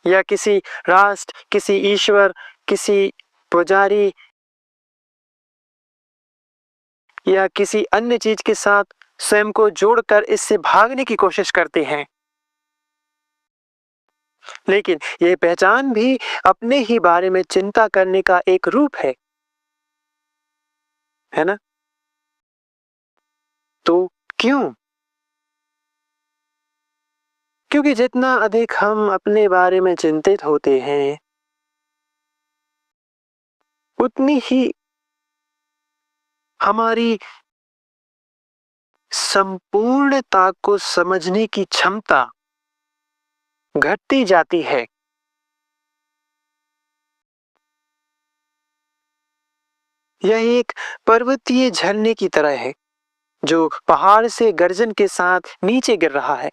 या किसी राष्ट्र, किसी ईश्वर, किसी पुजारी या किसी अन्य चीज के साथ स्वयं को जोड़कर इससे भागने की कोशिश करते हैं। लेकिन यह पहचान भी अपने ही बारे में चिंता करने का एक रूप है ना? तो क्यों? क्योंकि जितना अधिक हम अपने बारे में चिंतित होते हैं, उतनी ही हमारी संपूर्णता को समझने की क्षमता घटती जाती है। यह एक पर्वतीय झरने की तरह है जो पहाड़ से गर्जन के साथ नीचे गिर रहा है,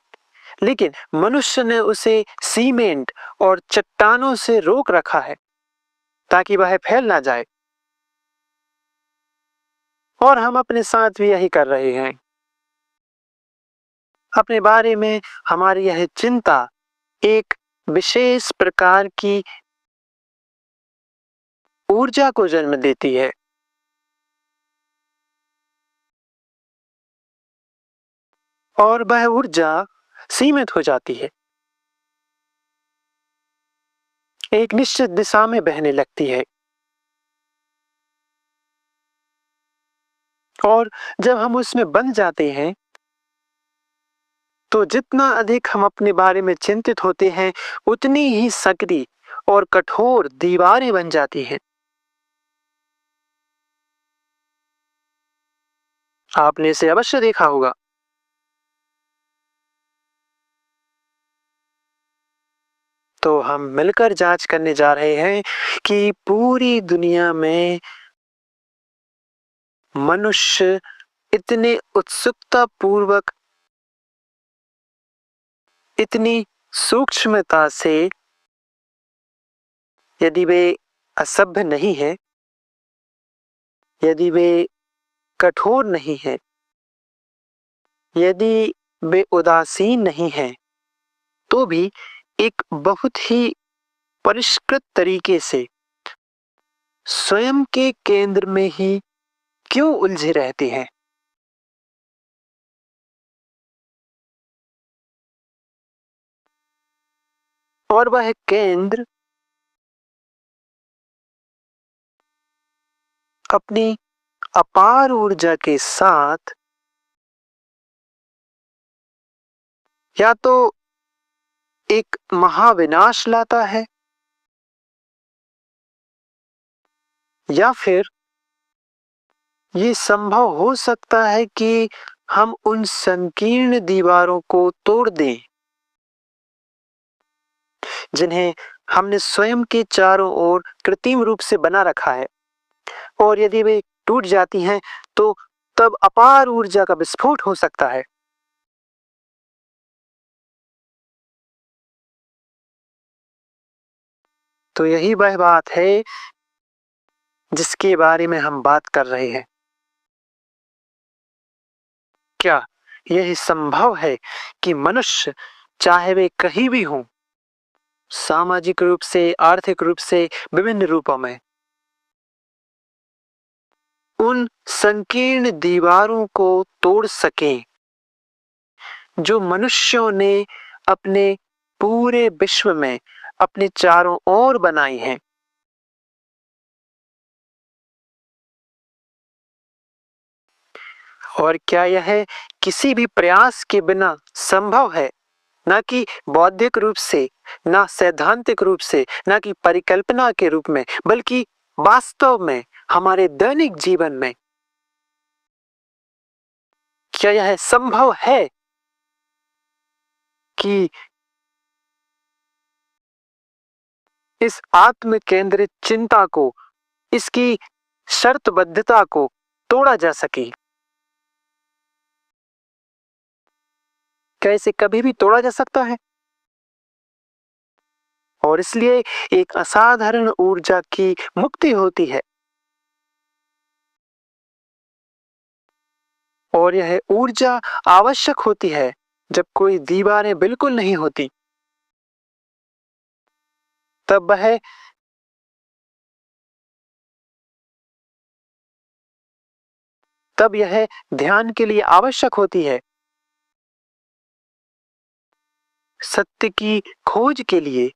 लेकिन मनुष्य ने उसे सीमेंट और चट्टानों से रोक रखा है ताकि वह फैल ना जाए। और हम अपने साथ भी यही कर रहे हैं। अपने बारे में हमारी यह चिंता एक विशेष प्रकार की ऊर्जा को जन्म देती है, और वह ऊर्जा सीमित हो जाती है, एक निश्चित दिशा में बहने लगती है। और जब हम उसमें बंध जाते हैं, तो जितना अधिक हम अपने बारे में चिंतित होते हैं, उतनी ही सक्रिय और कठोर दीवारें बन जाती हैं। आपने इसे अवश्य देखा होगा। तो हम मिलकर जांच करने जा रहे हैं कि पूरी दुनिया में मनुष्य इतने उत्सुकता पूर्वक, इतनी सूक्ष्मता से, यदि वे असभ्य नहीं है, यदि वे कठोर नहीं है, यदि वे उदासीन नहीं है, तो भी एक बहुत ही परिष्कृत तरीके से स्वयं के केंद्र में ही क्यों उलझे रहते हैं। और वह केंद्र अपनी अपार ऊर्जा के साथ या तो एक महाविनाश लाता है, या फिर ये संभव हो सकता है कि हम उन संकीर्ण दीवारों को तोड़ दें जिन्हें हमने स्वयं के चारों ओर कृत्रिम रूप से बना रखा है। और यदि वे टूट जाती हैं, तो तब अपार ऊर्जा का विस्फोट हो सकता है। तो यही वह बात है जिसके बारे में हम बात कर रहे हैं। क्या यह संभव है कि मनुष्य, चाहे वे कहीं भी हों, सामाजिक रूप से, आर्थिक रूप से, विभिन्न रूपों में, उन संकीर्ण दीवारों को तोड़ सकें जो मनुष्यों ने अपने पूरे विश्व में अपने चारों ओर बनाई हैं? और क्या यह किसी भी प्रयास के बिना संभव है? ना कि बौद्धिक रूप से, ना सैद्धांतिक रूप से, ना कि परिकल्पना के रूप में, बल्कि वास्तव में हमारे दैनिक जीवन में। क्या यह संभव है कि इस आत्म केंद्रित चिंता को, इसकी शर्तबद्धता को तोड़ा जा सके? क्या इसे कभी भी तोड़ा जा सकता है? और इसलिए एक असाधारण ऊर्जा की मुक्ति होती है, और यह ऊर्जा आवश्यक होती है जब कोई दीवारें बिल्कुल नहीं होती। तब यह ध्यान के लिए आवश्यक होती है। सत्य की खोज के लिए